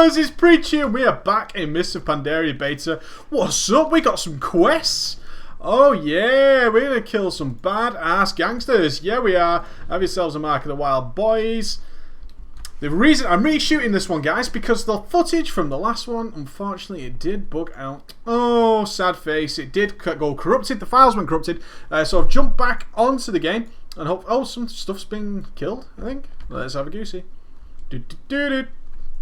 guys, it's Preachy and we are back in Mists of Pandaria beta. What's up? We got some quests. Oh yeah, we're going to kill some badass gangsters. Yeah, we are. Have yourselves a Mark of the Wild Boys. The reason I'm reshooting this one, guys, because the footage from the last one, unfortunately, it did bug out. Oh, sad face. It did go corrupted. The files went corrupted. So I've jumped back onto the game and hope. Oh, some stuff's been killed, I think. Let's have a goosey.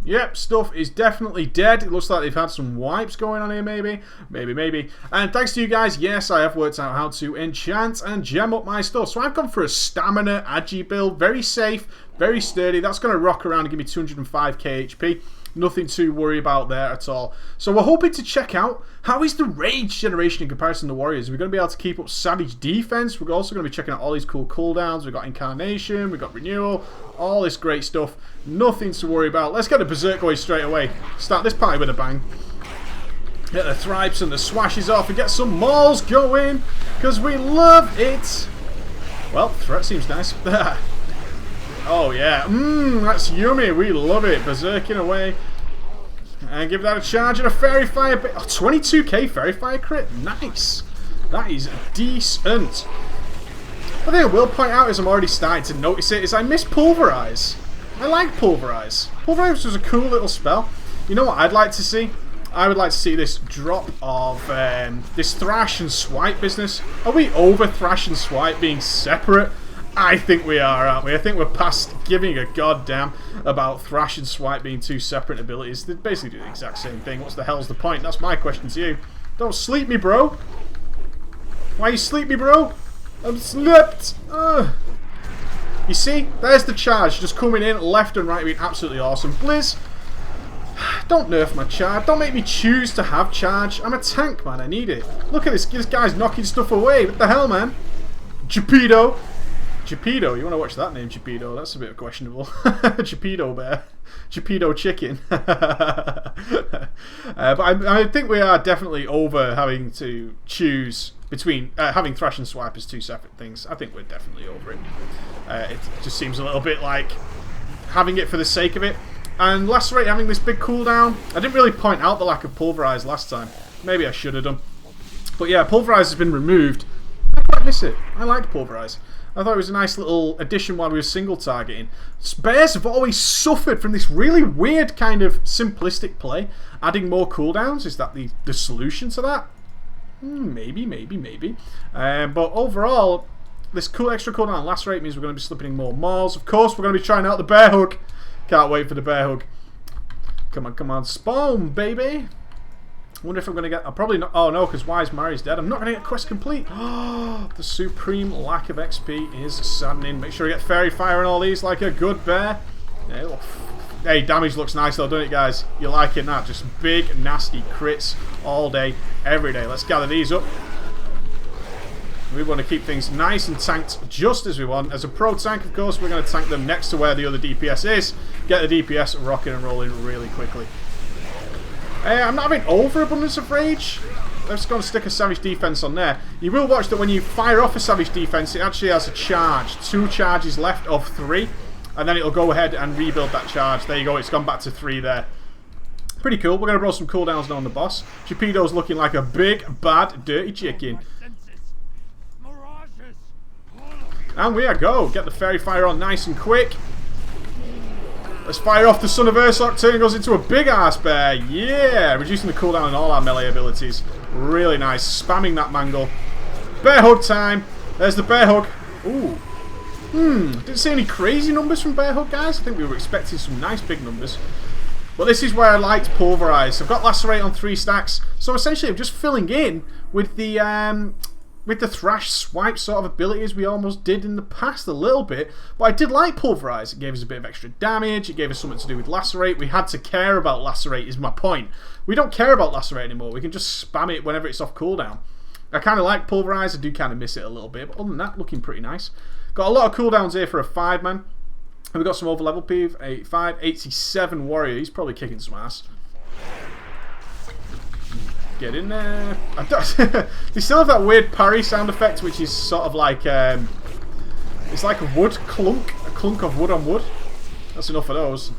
Yep, stuff is definitely dead. It looks like they've had some wipes going on here, maybe. Maybe. And thanks to you guys, yes, I have worked out how to enchant and gem up my stuff. So I've gone for a stamina agi build. Very safe, very sturdy. That's going to rock around and give me 205k HP. Nothing to worry about there at all. So we're hoping to check out how is the rage generation in comparison to warriors. We're going to be able to keep up savage defense. We're also going to be checking out all these cool cooldowns. We've got incarnation, we've got renewal, all this great stuff. Nothing to worry about. Let's get the berserk going straight away. Start this party with a bang. Get the thripes and the swashes off and get some mauls going because we love it. Well, threat seems nice. Oh yeah, that's yummy. We love it. Berserking away. And give that a charge and a fairy fire bit. Oh, 22k fairy fire crit. Nice. That is decent. One thing I will point out is I'm already starting to notice it is I miss Pulverize. I like Pulverize. Pulverize was a cool little spell. You know what I'd like to see? I would like to see this drop of this thrash and swipe business. Are we over thrash and swipe being separate? I think we are, aren't we? I think we're past giving a goddamn about thrash and swipe being two separate abilities. They basically do the exact same thing. What's the hell's the point? That's my question to you. Don't sleep me, bro. Why you sleep me, bro? I'm slept. You see? There's the charge. Just coming in left and right being absolutely awesome. Blizz, don't nerf my charge. Don't make me choose to have charge. I'm a tank, man. I need it. Look at this. This guy's knocking stuff away. What the hell, man? Gepedo. Gepedo, you want to watch that name, Gepedo? That's a bit questionable. Gepedo bear. Gepedo chicken. But I think we are definitely over having to choose between having thrash and swipe as two separate things. I think we're definitely over it. It just seems a little bit like having it for the sake of it. And lacerate having this big cooldown. I didn't really point out the lack of pulverize last time. Maybe I should have done. But yeah, pulverize has been removed. I quite miss it. I like pulverize. I thought it was a nice little addition while we were single targeting. Bears have always suffered from this really weird kind of simplistic play. Adding more cooldowns, is that the solution to that? Maybe. But overall, this cool extra cooldown lacerate means we're going to be slipping in more mauls. Of course, we're going to be trying out the bear hug. Can't wait for the bear hug. Come on, spawn, baby. I wonder if I'm going to get... I'll probably not... Oh, no, because Wise Mary's dead. I'm not going to get quest complete. Oh, the supreme lack of XP is saddening. Make sure you get Fairy Fire and all these like a good bear. Yeah, hey, damage looks nice though, doesn't it, guys? You're liking that. Just big, nasty crits all day, every day. Let's gather these up. We want to keep things nice and tanked just as we want. As a pro tank, of course, we're going to tank them next to where the other DPS is. Get the DPS rocking and rolling really quickly. I'm not having overabundance of rage. Let's go and stick a savage defense on there. You will watch that when you fire off a savage defense, it actually has a charge. 2 charges left of 3. And then it'll go ahead and rebuild that charge. There you go, it's gone back to 3 there. Pretty cool. We're going to roll some cooldowns now on the boss. Gepedo's looking like a big, bad, dirty chicken. And we are go. Get the fairy fire on nice and quick. Let's fire off the Son of Ursoc. Turn goes into a big ass bear. Yeah! Reducing the cooldown on all our melee abilities. Really nice. Spamming that mangle. Bear hug time. There's the bear hug. Ooh. Didn't see any crazy numbers from bear hug, guys. I think we were expecting some nice big numbers. But this is where I liked pulverize. I've got lacerate on 3 stacks. So essentially I'm just filling in with the thrash swipe sort of abilities we almost did in the past a little bit. But I did like pulverize. It gave us a bit of extra damage. It gave us something to do with lacerate. We had to care about lacerate is my point. We don't care about lacerate anymore. We can just spam it whenever it's off cooldown. I kind of like pulverize. I do kind of miss it a little bit. But other than that, looking pretty nice. Got a lot of cooldowns here for a 5-man. And we've got some overlevel peeve. 85, 87 warrior. He's probably kicking some ass. Get in there. They still have that weird parry sound effect, which is sort of like it's like a wood clunk, a clunk of wood on wood. That's enough of those.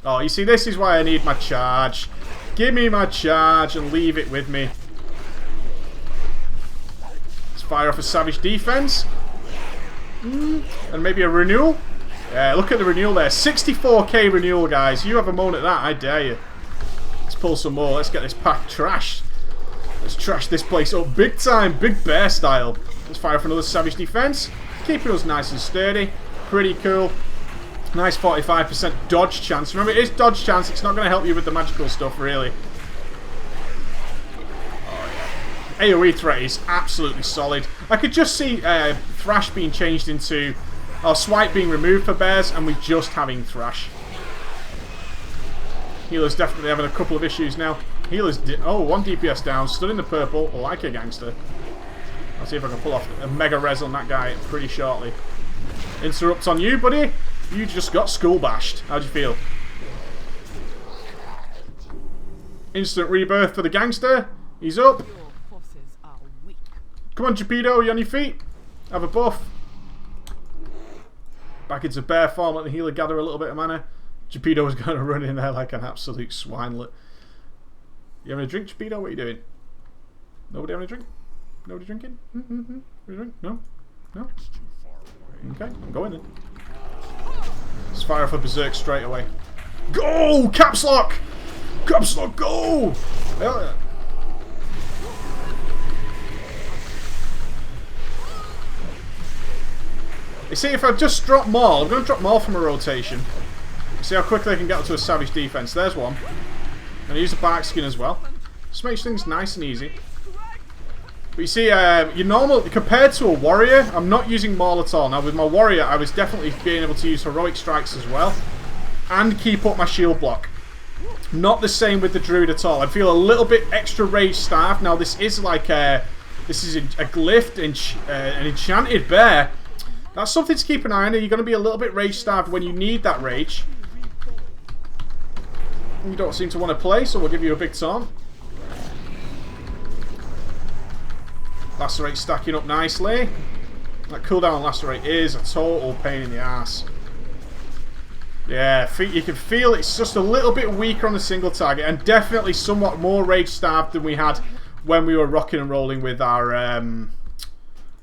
Oh, you see, this is why I need my charge. Give me my charge and leave it with me. Let's fire off a savage defense. And maybe a renewal. Yeah, look at the renewal there. 64k renewal, guys. You have a moan at that, I dare you. Let's pull some more. Let's get this pack trashed. Let's trash this place up big time. Big bear style. Let's fire off another savage defense. Keeping us nice and sturdy. Pretty cool. Nice 45% dodge chance. Remember, it is dodge chance. It's not going to help you with the magical stuff, really. Oh, yeah. AoE threat is absolutely solid. I could just see Thrash being changed into... or Swipe being removed for bears, and we're just having Thrash. Healer's definitely having a couple of issues now. Healer's... oh, 1 DPS down. Stood in the purple, like a gangster. I'll see if I can pull off a mega res on that guy pretty shortly. Interrupt on you, buddy. You just got skull bashed. How'd you feel? Instant rebirth for the gangster. He's up. Come on, Geppetto, you on your feet? Have a buff. Back into bear form. Let the healer gather a little bit of mana. Geppetto's going to run in there like an absolute swinelet. You having a drink, Geppetto? What are you doing? Nobody having a drink? Nobody drinking? Drink? No? No? Okay, I'm going in. Let's fire off a berserk straight away. Go! Caps lock! Caps lock, go! Hell yeah. You see, if I just drop Maul, I'm going to drop Maul from a rotation. See how quickly I can get up to a savage defense. There's one. I'm going to use a bark skin as well. Just makes things nice and easy. But you see, your normal, compared to a warrior, I'm not using Maul at all. Now with my warrior, I was definitely being able to use heroic strikes as well. And keep up my shield block. Not the same with the druid at all. I feel a little bit extra rage starved. Now this is like this is a glyph, an enchanted bear. That's something to keep an eye on. You're going to be a little bit rage starved when you need that rage. You don't seem to want to play, so we'll give you a big taunt. Lacerate stacking up nicely. That cooldown on Lacerate is a total pain in the ass. Yeah, you can feel it's just a little bit weaker on the single target, and definitely somewhat more rage starved than we had when we were rocking and rolling with our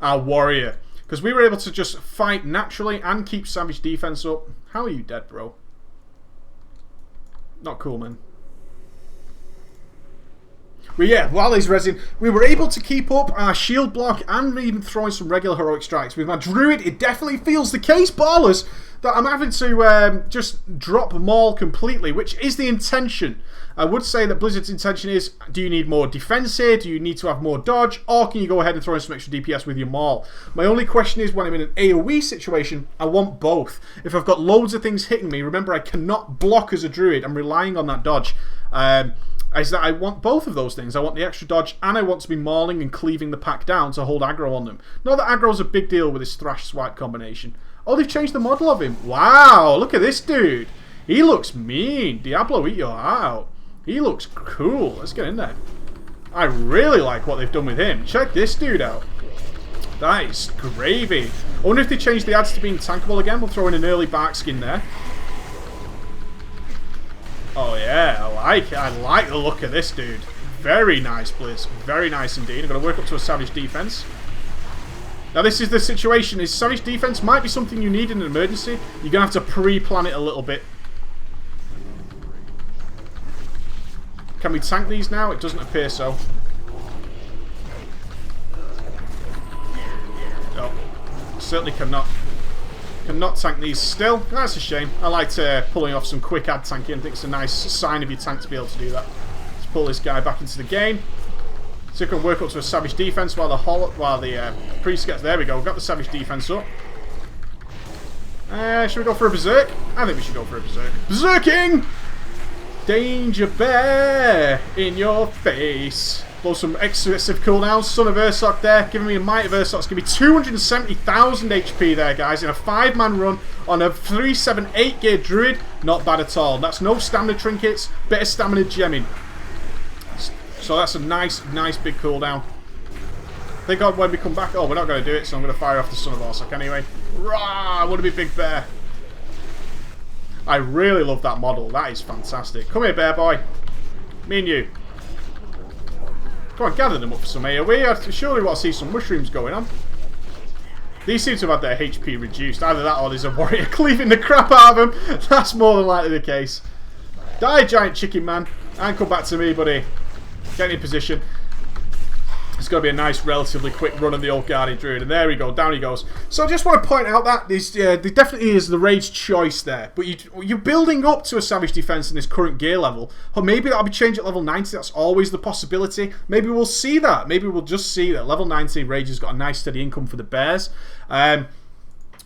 warrior. Because we were able to just fight naturally and keep savage defense up. How are you dead, bro? Not cool, man. But yeah, while he's resin, we were able to keep up our shield block and even throwing some regular heroic strikes. With my druid, it definitely feels the case, ballers, that I'm having to just drop Maul completely, which is the intention. I would say that Blizzard's intention is, do you need more defense here? Do you need to have more dodge? Or can you go ahead and throw in some extra DPS with your Maul? My only question is, when I'm in an AoE situation, I want both. If I've got loads of things hitting me, remember I cannot block as a druid. I'm relying on that dodge. Is that I want both of those things. I want the extra dodge, and I want to be mauling and cleaving the pack down to hold aggro on them. Not that aggro's a big deal with this Thrash Swipe combination. Oh, they've changed the model of him. Wow, look at this dude. He looks mean. Diablo, eat your heart out. He looks cool. Let's get in there. I really like what they've done with him. Check this dude out. That is gravy. I wonder if they change the ads to being tankable again. We'll throw in an early bark skin there. Oh yeah, I like it. I like the look of this dude. Very nice, Blizz. Very nice indeed. I'm going to work up to a savage defense. Now this is the situation, is savage defense might be something you need in an emergency. You're going to have to pre-plan it a little bit. Can we tank these now? It doesn't appear so. No. Certainly cannot. Cannot tank these still. That's a shame. I liked pulling off some quick ad tanking. I think it's a nice sign of your tank to be able to do that. Let's pull this guy back into the game. So we can work up to a savage defense while the priest gets... There we go. We've got the savage defense up. Should we go for a berserk? I think we should go for a berserk. Berserking! Danger bear in your face. Blow some excessive cooldowns. Son of Ursoc there. Giving me a Might of Ursoc. It's going to be 270,000 HP there, guys. In a 5-man run on a 378 gear druid. Not bad at all. That's no stamina trinkets. Bit of stamina gemming. So that's a nice big cooldown. Thank God when we come back... Oh, we're not going to do it, so I'm going to fire off the Son of Ursoc anyway. Rah! What a big bear. I really love that model. That is fantastic. Come here, bear boy. Me and you. Come on, gather them up for some AoE. I surely want to see some mushrooms going on. These seem to have had their HP reduced. Either that or there's a warrior cleaving the crap out of them. That's more than likely the case. Die, giant chicken man. And come back to me, buddy. Get in position. It's going to be a nice, relatively quick run on the old Guardian Druid. And there we go. Down he goes. So I just want to point out that there definitely is the rage choice there. But you're building up to a Savage Defense in this current gear level. Or maybe that'll be changed at level 90. That's always the possibility. Maybe we'll see that. Maybe we'll just see that level 90 Rage has got a nice steady income for the bears.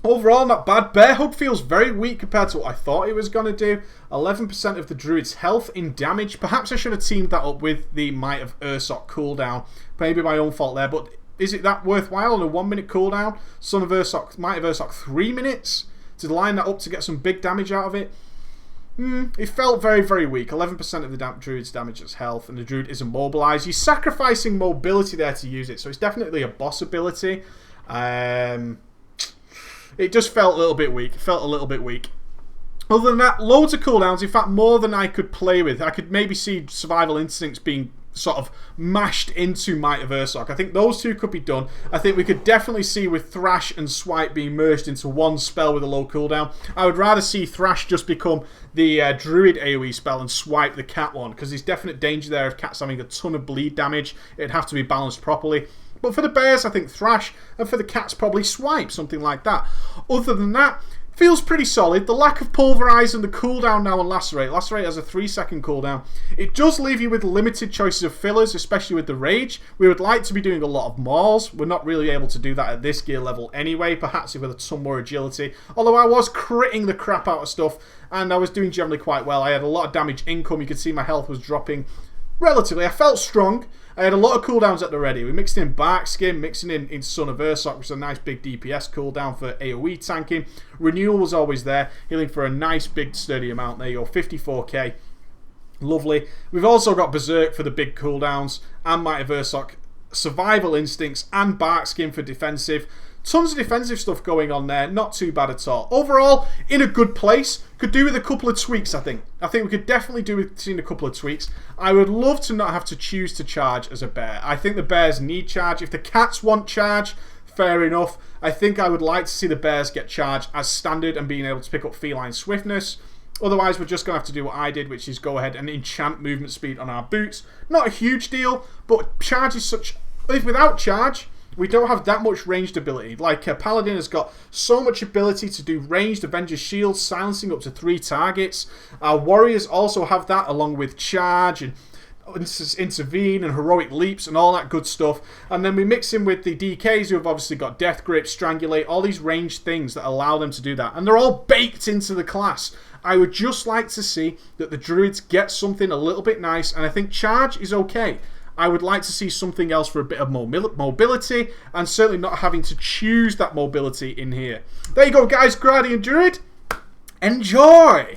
Overall, not bad. Bear Hug feels very weak compared to what I thought it was going to do. 11% of the Druid's health in damage. Perhaps I should have teamed that up with the Might of Ursoc cooldown. Maybe my own fault there, but is it that worthwhile on a 1 minute cooldown? Son of Ursoc, Might of Ursoc 3 minutes? To line that up to get some big damage out of it? It felt very, very weak. 11% of the Druid's damage is health, and the Druid is immobilized. You're sacrificing mobility there to use it, so it's definitely a boss ability. It just felt a little bit weak. It felt a little bit weak. Other than that, loads of cooldowns. In fact, more than I could play with. I could maybe see Survival Instincts being sort of mashed into Might of Ursoc. I think those two could be done. I think we could definitely see with Thrash and Swipe being merged into one spell with a low cooldown. I would rather see Thrash just become the Druid AoE spell and Swipe the Cat one, because there's definite danger there of Cats having a ton of bleed damage. It'd have to be balanced properly. But for the bears, I think Thrash, and for the cats, probably Swipe, something like that. Other than that, feels pretty solid. The lack of Pulverize and the cooldown now on Lacerate. Lacerate has a 3-second cooldown. It does leave you with limited choices of fillers, especially with the Rage. We would like to be doing a lot of Mauls. We're not really able to do that at this gear level anyway, perhaps with some more agility. Although I was critting the crap out of stuff, and I was doing generally quite well. I had a lot of damage income. You could see my health was dropping relatively. I felt strong. I had a lot of cooldowns at the ready. We mixed in Bark Skin, mixing in Son of Ursoc, which is a nice big DPS cooldown for AoE tanking. Renewal was always there, healing for a nice big sturdy amount. There you go, 54k. Lovely. We've also got Berserk for the big cooldowns, and Might of Ursoc, Survival Instincts, and Bark Skin for defensive. Tons of defensive stuff going on there. Not too bad at all. Overall, in a good place. Could do with a couple of tweaks, I think. I think we could definitely do with seeing a couple of tweaks. I would love to not have to choose to charge as a bear. I think the bears need charge. If the cats want charge, fair enough. I think I would like to see the bears get charge as standard and being able to pick up feline swiftness. Otherwise, we're just going to have to do what I did, which is go ahead and enchant movement speed on our boots. Not a huge deal, but charge is such... If without charge, we don't have that much ranged ability. Like, Paladin has got so much ability to do ranged Avenger's Shield, silencing up to 3 targets. Our warriors also have that, along with charge and intervene and heroic leaps and all that good stuff. And then we mix in with the DKs, who have obviously got Death Grip, Strangulate, all these ranged things that allow them to do that. And they're all baked into the class. I would just like to see that the Druids get something a little bit nice, and I think charge is okay. I would like to see something else for a bit of mobility, and certainly not having to choose that mobility in here. There you go, guys. Guardian Druid. Enjoy!